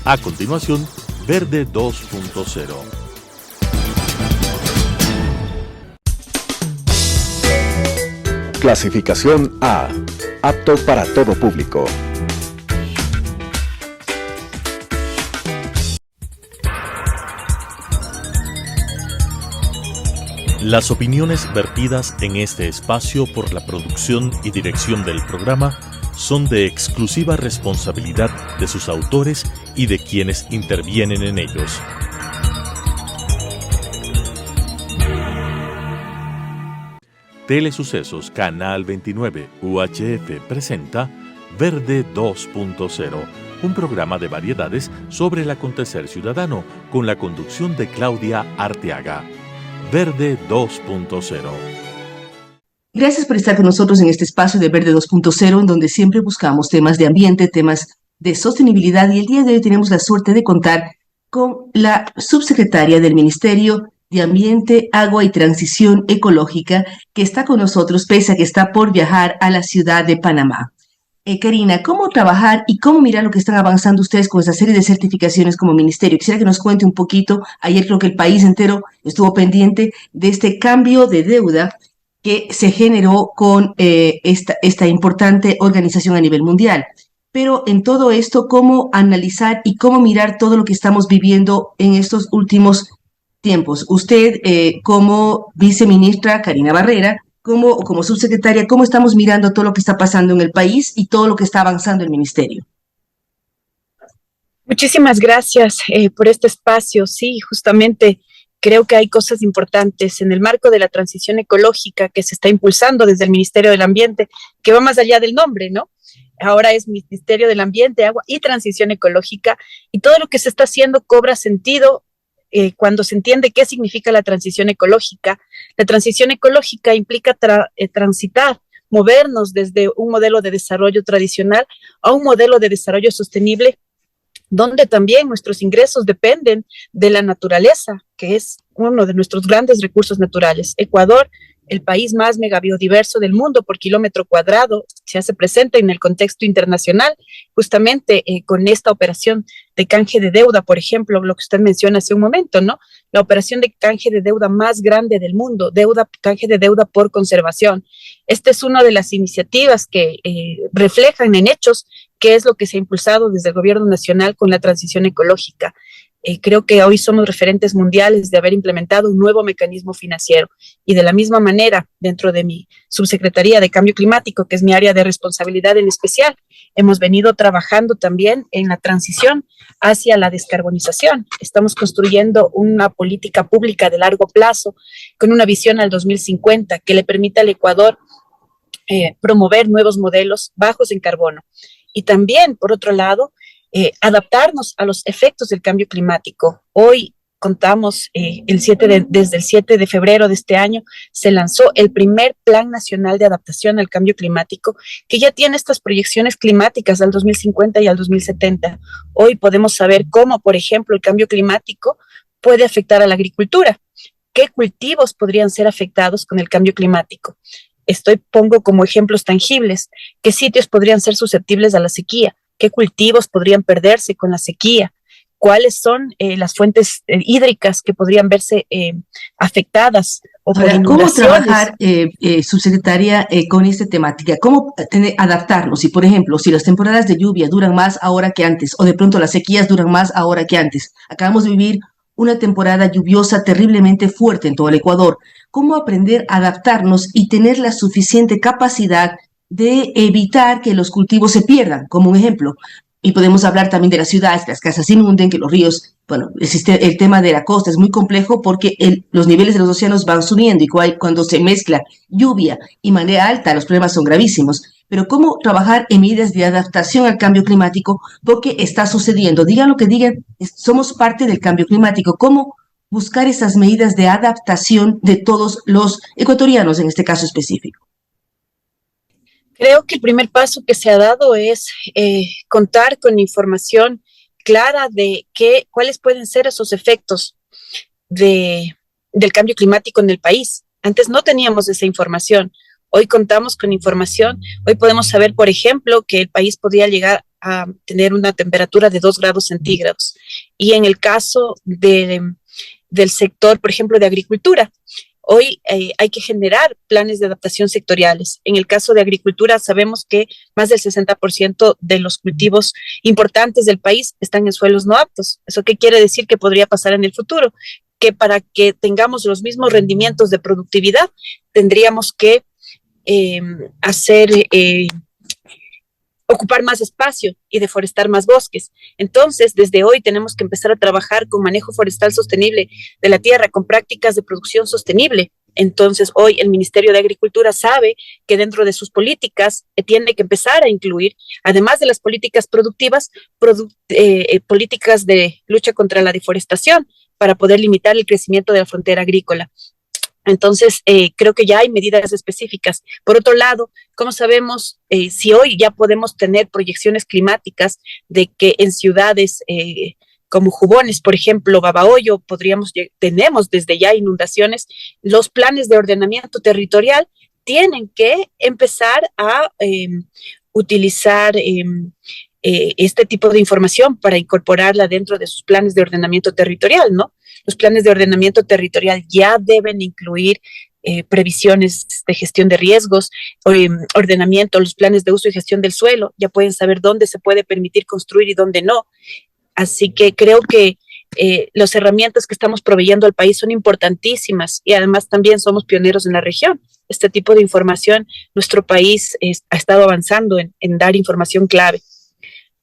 A continuación, Verde 2.0. Clasificación A. Apto para todo público. Las opiniones vertidas en este espacio por la producción y dirección del programa son de exclusiva responsabilidad de sus autores y de quienes intervienen en ellos. Telesucesos Canal 29 UHF presenta Verde 2.0, un programa de variedades sobre el acontecer ciudadano con la conducción de Claudia Arteaga. Verde 2.0. Gracias por estar con nosotros en este espacio de Verde 2.0, en donde siempre buscamos temas de ambiente, temas de sostenibilidad, y el día de hoy tenemos la suerte de contar con la subsecretaria del Ministerio de Ambiente, Agua y Transición Ecológica, que está con nosotros pese a que está por viajar a la ciudad de Panamá. Karina, ¿cómo trabajar y cómo mirar lo que están avanzando ustedes con esa serie de certificaciones como ministerio? Quisiera que nos cuente un poquito. Ayer creo que el país entero estuvo pendiente de este cambio de deuda que se generó con esta importante organización a nivel mundial. Pero en todo esto, ¿cómo analizar y cómo mirar todo lo que estamos viviendo en estos últimos tiempos? Usted, como viceministra Karina Barrera, como subsecretaria, ¿cómo estamos mirando todo lo que está pasando en el país y todo lo que está avanzando el ministerio? Muchísimas gracias por este espacio. Sí, justamente creo que hay cosas importantes en el marco de la transición ecológica que se está impulsando desde el Ministerio del Ambiente, que va más allá del nombre, ¿no? Ahora es Ministerio del Ambiente, Agua y Transición Ecológica, y todo lo que se está haciendo cobra sentido cuando se entiende qué significa la transición ecológica. La transición ecológica implica transitar, movernos desde un modelo de desarrollo tradicional a un modelo de desarrollo sostenible, donde también nuestros ingresos dependen de la naturaleza, que es uno de nuestros grandes recursos naturales. Ecuador, el país más megabiodiverso del mundo por kilómetro cuadrado, se hace presente en el contexto internacional, justamente con esta operación de canje de deuda, por ejemplo, lo que usted menciona hace un momento, ¿no? La operación de canje de deuda más grande del mundo, canje de deuda por conservación. Esta es una de las iniciativas que reflejan en hechos qué es lo que se ha impulsado desde el gobierno nacional con la transición ecológica. Creo que hoy somos referentes mundiales de haber implementado un nuevo mecanismo financiero, y de la misma manera, dentro de mi subsecretaría de Cambio Climático, que es mi área de responsabilidad en especial, hemos venido trabajando también en la transición hacia la descarbonización. Estamos construyendo una política pública de largo plazo con una visión al 2050 que le permita al Ecuador promover nuevos modelos bajos en carbono. Y también, por otro lado, adaptarnos a los efectos del cambio climático. Hoy contamos, desde el 7 de febrero de este año, se lanzó el primer Plan Nacional de Adaptación al Cambio Climático, que ya tiene estas proyecciones climáticas al 2050 y al 2070. Hoy podemos saber cómo, por ejemplo, el cambio climático puede afectar a la agricultura. ¿Qué cultivos podrían ser afectados con el cambio climático? Pongo como ejemplos tangibles qué sitios podrían ser susceptibles a la sequía, qué cultivos podrían perderse con la sequía, cuáles son las fuentes hídricas que podrían verse afectadas o por inundaciones. ¿Cómo trabajar, subsecretaria, con esta temática? ¿Cómo adaptarnos? Si, por ejemplo, si las temporadas de lluvia duran más ahora que antes, o de pronto las sequías duran más ahora que antes. Acabamos de vivir una temporada lluviosa terriblemente fuerte en todo el Ecuador. ¿Cómo aprender a adaptarnos y tener la suficiente capacidad de evitar que los cultivos se pierdan, como un ejemplo? Y podemos hablar también de las ciudades, que las casas se inunden, que los ríos, bueno, existe el tema de la costa, es muy complejo porque los niveles de los océanos van subiendo, y cuando se mezcla lluvia y marea alta, los problemas son gravísimos. Pero ¿cómo trabajar en medidas de adaptación al cambio climático? Porque está sucediendo. Digan lo que digan, somos parte del cambio climático. ¿Cómo buscar esas medidas de adaptación de todos los ecuatorianos en este caso específico? Creo que el primer paso que se ha dado es contar con información clara de cuáles pueden ser esos efectos del cambio climático en el país. Antes no teníamos esa información. Hoy contamos con información. Hoy podemos saber, por ejemplo, que el país podría llegar a tener una temperatura de 2 grados centígrados. Y en el caso del sector, por ejemplo, de agricultura, hoy hay que generar planes de adaptación sectoriales. En el caso de agricultura, sabemos que más del 60% de los cultivos importantes del país están en suelos no aptos. ¿Eso qué quiere decir que podría pasar en el futuro? Que para que tengamos los mismos rendimientos de productividad, tendríamos que ocupar más espacio y deforestar más bosques. Entonces, desde hoy tenemos que empezar a trabajar con manejo forestal sostenible de la tierra, con prácticas de producción sostenible. Entonces, hoy el Ministerio de Agricultura sabe que dentro de sus políticas tiene que empezar a incluir, además de las políticas productivas, políticas de lucha contra la deforestación para poder limitar el crecimiento de la frontera agrícola. Entonces, creo que ya hay medidas específicas. Por otro lado, ¿cómo sabemos si hoy ya podemos tener proyecciones climáticas de que en ciudades como Jubones, por ejemplo, Babahoyo, tenemos desde ya inundaciones? Los planes de ordenamiento territorial tienen que empezar a utilizar este tipo de información para incorporarla dentro de sus planes de ordenamiento territorial, ¿no? Los planes de ordenamiento territorial ya deben incluir previsiones de gestión de riesgos, ordenamiento, los planes de uso y gestión del suelo, ya pueden saber dónde se puede permitir construir y dónde no. Así que creo que las herramientas que estamos proveyendo al país son importantísimas y además también somos pioneros en la región. Este tipo de información, nuestro país ha estado avanzando en dar información clave.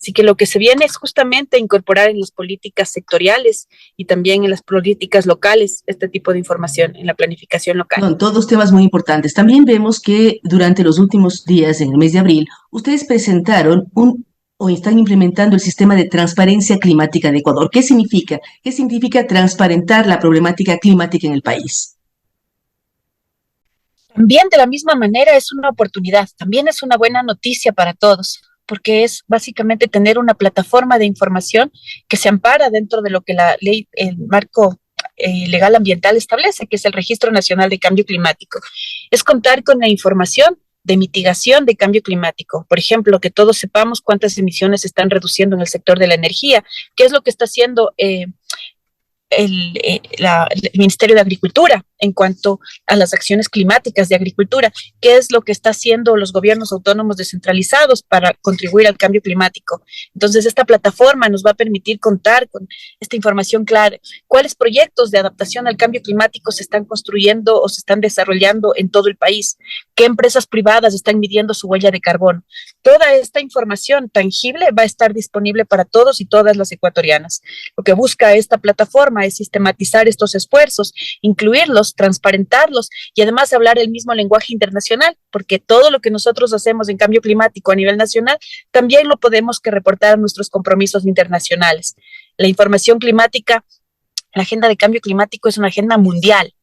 Así que lo que se viene es justamente incorporar en las políticas sectoriales y también en las políticas locales este tipo de información en la planificación local. Son todos temas muy importantes. También vemos que durante los últimos días, en el mes de abril, ustedes presentaron o están implementando el sistema de transparencia climática de Ecuador. ¿Qué significa? ¿Qué significa transparentar la problemática climática en el país? También de la misma manera es una oportunidad, también es una buena noticia para todos, porque es básicamente tener una plataforma de información que se ampara dentro de lo que la ley, el marco legal ambiental establece, que es el Registro Nacional de Cambio Climático. Es contar con la información de mitigación de cambio climático. Por ejemplo, que todos sepamos cuántas emisiones se están reduciendo en el sector de la energía, qué es lo que está haciendo el Ministerio de Agricultura en cuanto a las acciones climáticas de agricultura, qué es lo que está haciendo los gobiernos autónomos descentralizados para contribuir al cambio climático. Entonces, esta plataforma nos va a permitir contar con esta información clara, cuáles proyectos de adaptación al cambio climático se están construyendo o se están desarrollando en todo el país, qué empresas privadas están midiendo su huella de carbono. Toda esta información tangible va a estar disponible para todos y todas las ecuatorianas. Lo que busca esta plataforma es sistematizar estos esfuerzos, incluirlos, transparentarlos y además hablar el mismo lenguaje internacional, porque todo lo que nosotros hacemos en cambio climático a nivel nacional también lo podemos que reportar a nuestros compromisos internacionales. La información climática, la agenda de cambio climático es una agenda mundial.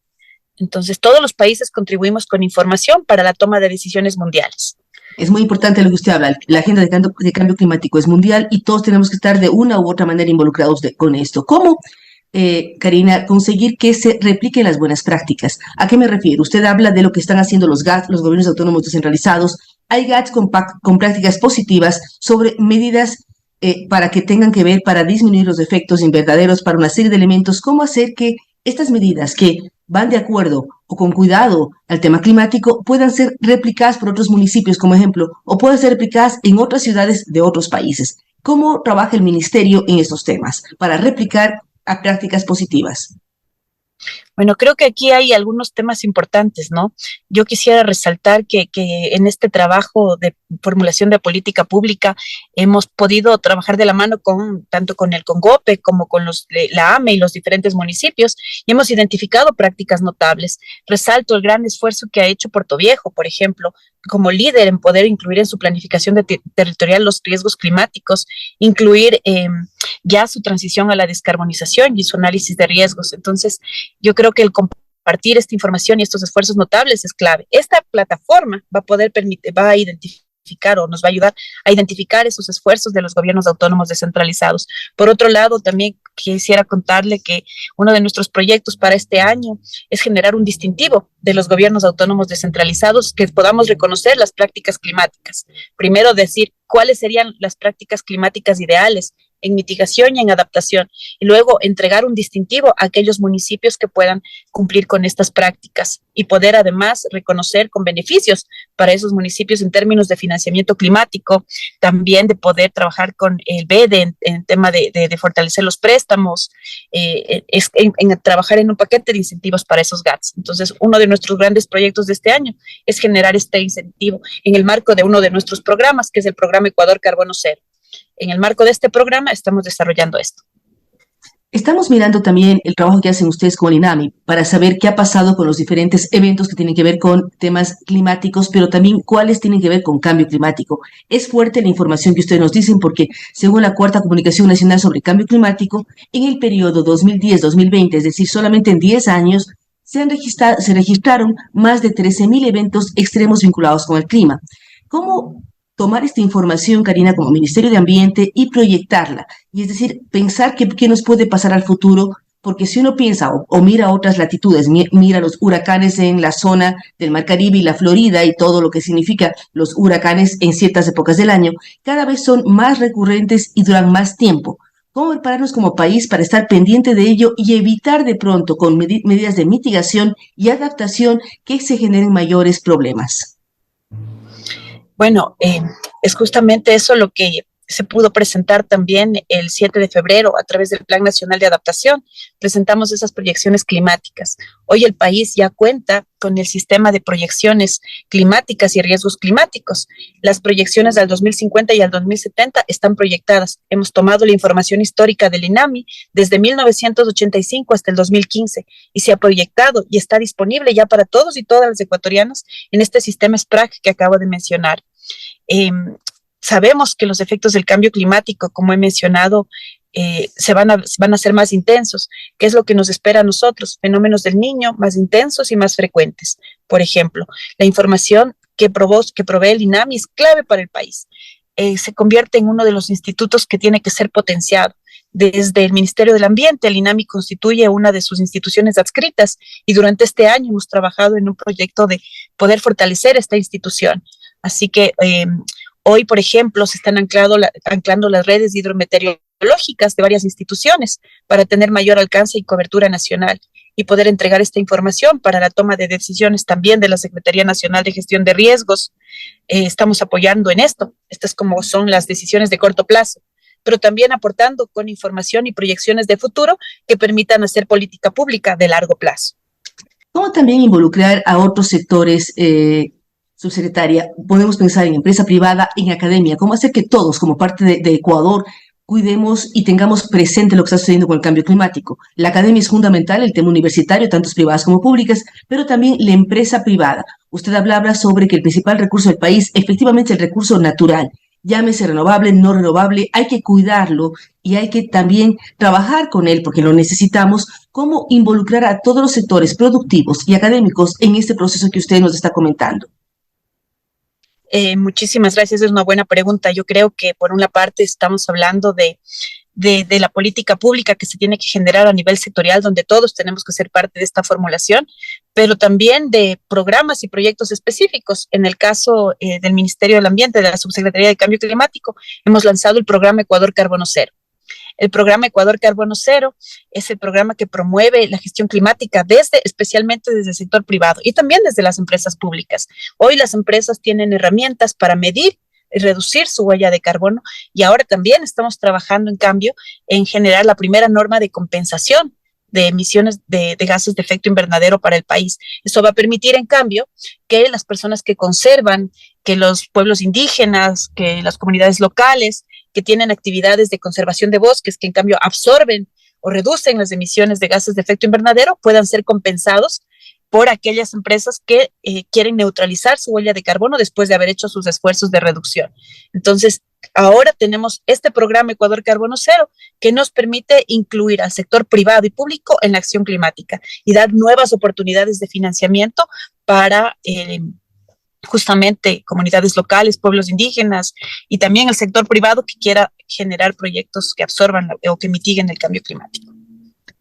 Entonces, todos los países contribuimos con información para la toma de decisiones mundiales. Es muy importante lo que usted habla. La agenda de cambio climático es mundial y todos tenemos que estar de una u otra manera involucrados con esto. ¿Cómo, Karina, conseguir que se repliquen las buenas prácticas? ¿A qué me refiero? Usted habla de lo que están haciendo los GATS, los gobiernos autónomos descentralizados. Hay GATS con prácticas positivas sobre medidas para que tengan que ver, para disminuir los efectos invernaderos, para una serie de elementos. ¿Cómo hacer que estas medidas que van de acuerdo o con cuidado al tema climático puedan ser replicadas por otros municipios, como ejemplo, o puedan ser replicadas en otras ciudades de otros países? ¿Cómo trabaja el ministerio en estos temas para replicar a prácticas positivas? Bueno, creo que aquí hay algunos temas importantes, ¿no? Yo quisiera resaltar que en este trabajo de formulación de política pública hemos podido trabajar de la mano tanto con el CONGOPE como con la AME y los diferentes municipios y hemos identificado prácticas notables. Resalto el gran esfuerzo que ha hecho Puerto Viejo, por ejemplo, como líder en poder incluir en su planificación territorial los riesgos climáticos, incluir ya su transición a la descarbonización y su análisis de riesgos. Entonces, yo creo que el compartir esta información y estos esfuerzos notables es clave. Esta plataforma va a identificar o nos va a ayudar a identificar esos esfuerzos de los gobiernos autónomos descentralizados. Por otro lado, también quisiera contarle que uno de nuestros proyectos para este año es generar un distintivo de los gobiernos autónomos descentralizados que podamos reconocer las prácticas climáticas. Primero, decir cuáles serían las prácticas climáticas ideales en mitigación y en adaptación, y luego entregar un distintivo a aquellos municipios que puedan cumplir con estas prácticas y poder además reconocer con beneficios para esos municipios en términos de financiamiento climático, también de poder trabajar con el BED en tema de fortalecer los préstamos, en trabajar en un paquete de incentivos para esos GATS. Entonces, uno de nuestros grandes proyectos de este año es generar este incentivo en el marco de uno de nuestros programas, que es el programa Ecuador Carbono Cero. En el marco de este programa estamos desarrollando esto. Estamos mirando también el trabajo que hacen ustedes con el INAMI para saber qué ha pasado con los diferentes eventos que tienen que ver con temas climáticos, pero también cuáles tienen que ver con cambio climático. Es fuerte la información que ustedes nos dicen porque, según la Cuarta Comunicación Nacional sobre Cambio Climático, en el periodo 2010-2020, es decir, solamente en 10 años, se registraron más de 13.000 eventos extremos vinculados con el clima. ¿Cómo tomar esta información, Karina, como Ministerio de Ambiente y proyectarla? Y es decir, pensar qué nos puede pasar al futuro, porque si uno piensa o mira otras latitudes, mira los huracanes en la zona del Mar Caribe y la Florida y todo lo que significa los huracanes en ciertas épocas del año, cada vez son más recurrentes y duran más tiempo. ¿Cómo prepararnos como país para estar pendiente de ello y evitar de pronto con medidas de mitigación y adaptación que se generen mayores problemas? Bueno, es justamente eso lo que se pudo presentar también el 7 de febrero a través del Plan Nacional de Adaptación. Presentamos esas proyecciones climáticas. Hoy el país ya cuenta con el sistema de proyecciones climáticas y riesgos climáticos. Las proyecciones al 2050 y al 2070 están proyectadas. Hemos tomado la información histórica del INAMI desde 1985 hasta el 2015 y se ha proyectado y está disponible ya para todos y todas los ecuatorianos en este sistema SPRAC que acabo de mencionar. Sabemos que los efectos del cambio climático, como he mencionado, van a ser más intensos. ¿Qué es lo que nos espera a nosotros? Fenómenos del Niño más intensos y más frecuentes. Por ejemplo, la información que provee el INAMI es clave para el país. Se convierte en uno de los institutos que tiene que ser potenciado. Desde el Ministerio del Ambiente, el INAMI constituye una de sus instituciones adscritas y durante este año hemos trabajado en un proyecto de poder fortalecer esta institución. Así que hoy, por ejemplo, se están anclando las redes hidrometeorológicas de varias instituciones para tener mayor alcance y cobertura nacional y poder entregar esta información para la toma de decisiones también de la Secretaría Nacional de Gestión de Riesgos. Estamos apoyando en esto. Estas como son las decisiones de corto plazo, pero también aportando con información y proyecciones de futuro que permitan hacer política pública de largo plazo. ¿Cómo también involucrar a otros sectores, subsecretaria? Podemos pensar en empresa privada, en academia. ¿Cómo hacer que todos, como parte de Ecuador, cuidemos y tengamos presente lo que está sucediendo con el cambio climático? La academia es fundamental, el tema universitario, tanto privadas como públicas, pero también la empresa privada. Usted hablaba sobre que el principal recurso del país, efectivamente, es el recurso natural. Llámese renovable, no renovable, hay que cuidarlo y hay que también trabajar con él porque lo necesitamos. ¿Cómo involucrar a todos los sectores productivos y académicos en este proceso que usted nos está comentando? Muchísimas gracias, es una buena pregunta. Yo creo que por una parte estamos hablando de la política pública que se tiene que generar a nivel sectorial, donde todos tenemos que ser parte de esta formulación, pero también de programas y proyectos específicos. En el caso del Ministerio del Ambiente, de la Subsecretaría de Cambio Climático, hemos lanzado el programa Ecuador Carbono Cero. El programa Ecuador Carbono Cero es el programa que promueve la gestión climática especialmente desde el sector privado y también desde las empresas públicas. Hoy las empresas tienen herramientas para medir y reducir su huella de carbono y ahora también estamos trabajando, en cambio, en generar la primera norma de compensación de emisiones de gases de efecto invernadero para el país. Eso va a permitir, en cambio, que las personas que conservan, que los pueblos indígenas, que las comunidades locales, que tienen actividades de conservación de bosques, que en cambio absorben o reducen las emisiones de gases de efecto invernadero, puedan ser compensados por aquellas empresas que quieren neutralizar su huella de carbono después de haber hecho sus esfuerzos de reducción. Entonces, ahora tenemos este programa Ecuador Carbono Cero que nos permite incluir al sector privado y público en la acción climática y dar nuevas oportunidades de financiamiento para justamente comunidades locales, pueblos indígenas y también el sector privado que quiera generar proyectos que absorban o que mitiguen el cambio climático.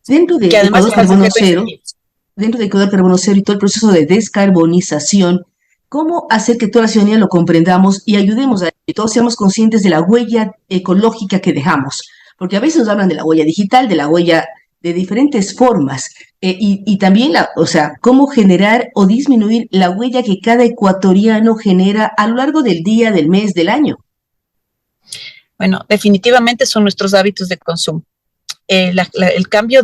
Dentro de Que además Ecuador tiene Carbono consecuencias Cero, dentro de Ecuador Carbono Cero y todo el proceso de descarbonización, ¿cómo hacer que toda la ciudadanía lo comprendamos y ayudemos a que todos seamos conscientes de la huella ecológica que dejamos? Porque a veces nos hablan de la huella digital, de la huella de diferentes formas, y también, o sea, cómo generar o disminuir la huella que cada ecuatoriano genera a lo largo del día, del mes, del año. Bueno, definitivamente son nuestros hábitos de consumo. El cambio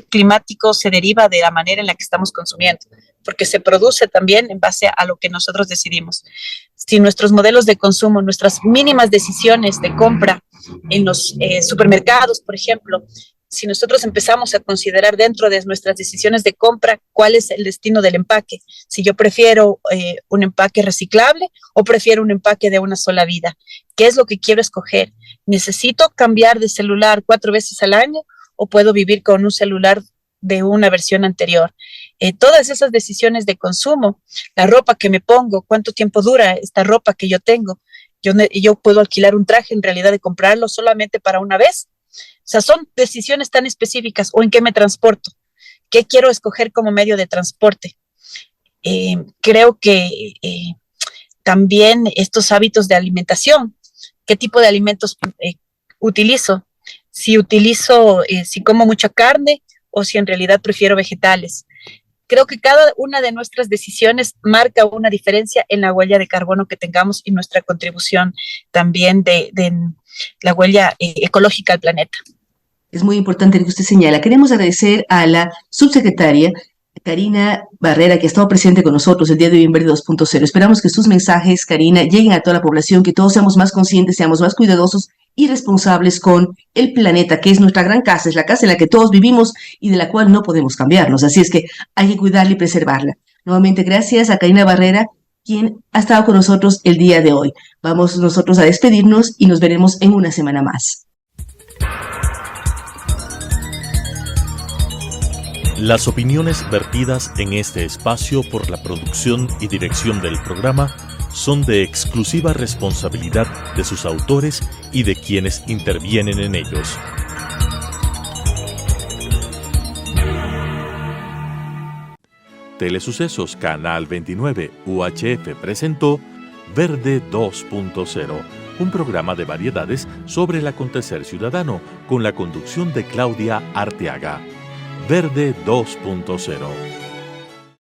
climático se deriva de la manera en la que estamos consumiendo, porque se produce también en base a lo que nosotros decidimos. Si nuestros modelos de consumo, nuestras mínimas decisiones de compra en los supermercados, por ejemplo, si nosotros empezamos a considerar dentro de nuestras decisiones de compra cuál es el destino del empaque, si yo prefiero un empaque reciclable o prefiero un empaque de una sola vida, ¿qué es lo que quiero escoger? ¿Necesito cambiar de celular 4 veces al año o puedo vivir con un celular de una versión anterior? Todas esas decisiones de consumo, la ropa que me pongo, cuánto tiempo dura esta ropa que yo tengo, yo puedo alquilar un traje en realidad de comprarlo solamente para una vez. O sea, son decisiones tan específicas. ¿O en qué me transporto? ¿Qué quiero escoger como medio de transporte? Creo que también estos hábitos de alimentación, ¿qué tipo de alimentos utilizo? Si como mucha carne o si en realidad prefiero vegetales. Creo que cada una de nuestras decisiones marca una diferencia en la huella de carbono que tengamos y nuestra contribución también de la huella ecológica al planeta. Es muy importante lo que usted señala. Queremos agradecer a la subsecretaria Karina Barrera, que ha estado presente con nosotros el día de hoy en Verde 2.0. Esperamos que sus mensajes, Karina, lleguen a toda la población, que todos seamos más conscientes, seamos más cuidadosos y responsables con el planeta, que es nuestra gran casa, es la casa en la que todos vivimos y de la cual no podemos cambiarnos. Así es que hay que cuidarla y preservarla. Nuevamente, gracias a Karina Barrera, quien ha estado con nosotros el día de hoy. Vamos nosotros a despedirnos y nos veremos en una semana más. Las opiniones vertidas en este espacio por la producción y dirección del programa son de exclusiva responsabilidad de sus autores y de quienes intervienen en ellos. Telesucesos Canal 29 UHF presentó Verde 2.0, un programa de variedades sobre el acontecer ciudadano con la conducción de Claudia Arteaga. Verde 2.0.